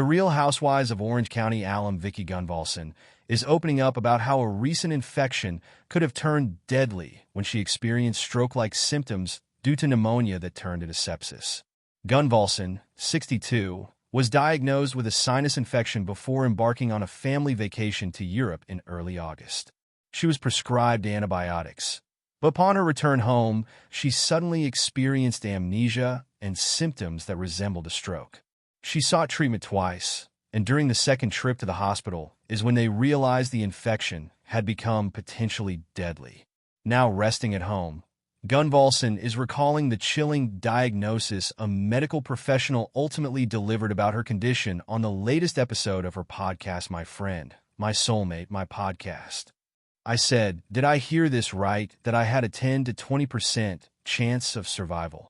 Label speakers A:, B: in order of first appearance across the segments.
A: The Real Housewives of Orange County alum Vicki Gunvalson is opening up about how a recent infection could have turned deadly when she experienced stroke-like symptoms due to pneumonia that turned into sepsis. Gunvalson, 62, was diagnosed with a sinus infection before embarking on a family vacation to Europe in early August. She was prescribed antibiotics, but upon her return home, she suddenly experienced amnesia and symptoms that resembled a stroke. She sought treatment twice, and during the second trip to the hospital is when they realized the infection had become potentially deadly. Now resting at home, Gunvalson is recalling the chilling diagnosis a medical professional ultimately delivered about her condition on the latest episode of her podcast, My Friend, My Soulmate, My Podcast. I said, did I hear this right, that I had a 10 to 20% chance of survival?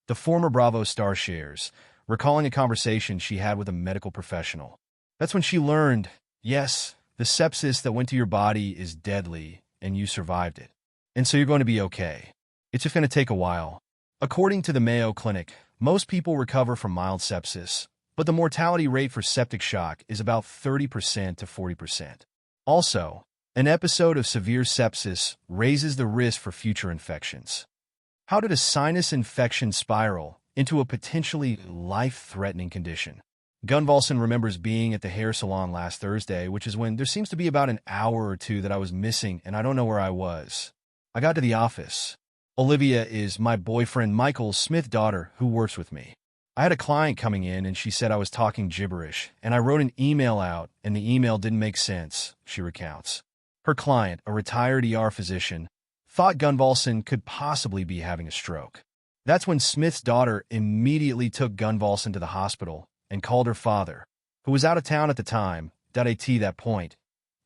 A: The former Bravo star shares, recalling a conversation she had with a medical professional. That's when she learned, yes, the sepsis that went to your body is deadly, and you survived it. And so you're going to be okay. It's just going to take a while. According to the Mayo Clinic, most people recover from mild sepsis, but the mortality rate for septic shock is about 30% to 40%. Also, an episode of severe sepsis raises the risk for future infections. How did a sinus infection spiral into a potentially life-threatening condition? Gunvalson remembers being at the hair salon last Thursday, which is when there seems to be about an hour or two that I was missing and I don't know where I was. I got to the office. Olivia is my boyfriend Michael's Smith daughter who works with me. I had a client coming in and she said I was talking gibberish, and I wrote an email out and the email didn't make sense, she recounts. Her client, a retired ER physician, thought Gunvalson could possibly be having a stroke. That's when Smith's daughter immediately took Gunvalson to the hospital and called her father, who was out of town at the time. At that point,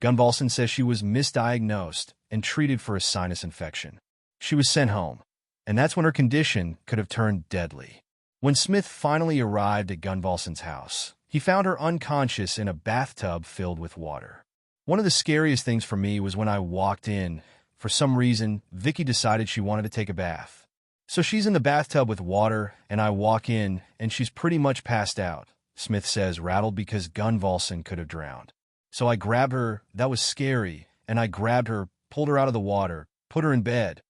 A: Gunvalson says she was misdiagnosed and treated for a sinus infection. She was sent home, and that's when her condition could have turned deadly. When Smith finally arrived at Gunvalson's house, he found her unconscious in a bathtub filled with water. One of the scariest things for me was when I walked in. For some reason, Vicki decided she wanted to take a bath. So she's in the bathtub with water, and I walk in, and she's pretty much passed out, Smith says, rattled because Gunvalson could have drowned. So I grabbed her, that was scary, and I grabbed her, pulled her out of the water, put her in bed.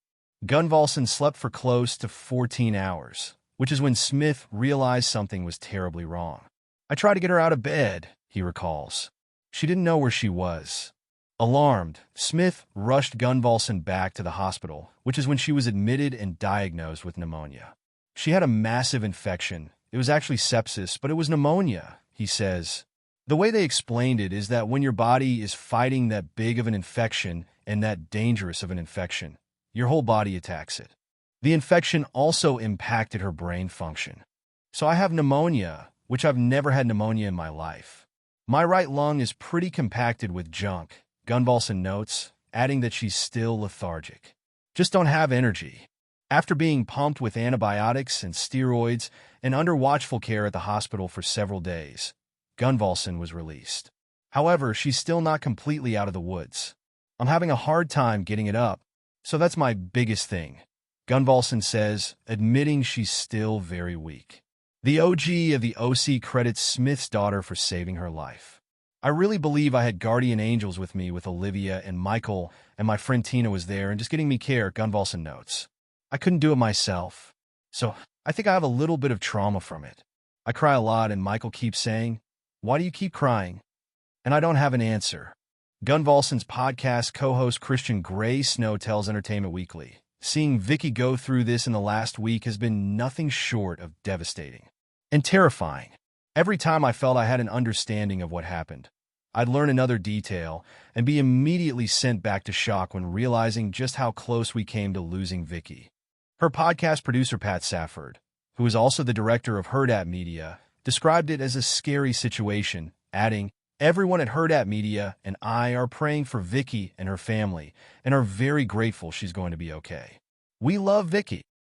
A: Gunvalson slept for close to 14 hours, which is when Smith realized something was terribly wrong. I tried to get her out of bed, he recalls. She didn't know where she was. Alarmed, Smith rushed Gunvalson back to the hospital, which is when she was admitted and diagnosed with pneumonia. She had a massive infection. It was actually sepsis, but it was pneumonia, he says. The way they explained it is that when your body is fighting that big of an infection and that dangerous of an infection, your whole body attacks it. The infection also impacted her brain function. So I have pneumonia, which I've never had pneumonia in my life. My right lung is pretty compacted with junk, Gunvalson notes, adding that she's still lethargic. Just don't have energy. After being pumped with antibiotics and steroids and under watchful care at the hospital for several days, Gunvalson was released. However, she's still not completely out of the woods. I'm having a hard time getting it up, so that's my biggest thing, Gunvalson says, admitting she's still very weak. The OG of the OC credits Smith's daughter for saving her life. I really believe I had guardian angels with me with Olivia and Michael, and my friend Tina was there and just getting me care, Gunvalson notes. I couldn't do it myself, so I think I have a little bit of trauma from it. I cry a lot and Michael keeps saying, "Why do you keep crying?" And I don't have an answer. Gunvalson's podcast co-host Christian Gray Snow tells Entertainment Weekly, seeing Vicki go through this in the last week has been nothing short of devastating and terrifying. Every time I felt I had an understanding of what happened, I'd learn another detail and be immediately sent back to shock when realizing just how close we came to losing Vicki. Her podcast producer Pat Safford, who is also the director of RHOC Media, described it as a scary situation, adding, "Everyone at RHOC Media and I are praying for Vicki and her family and are very grateful she's going to be okay. We love Vicki."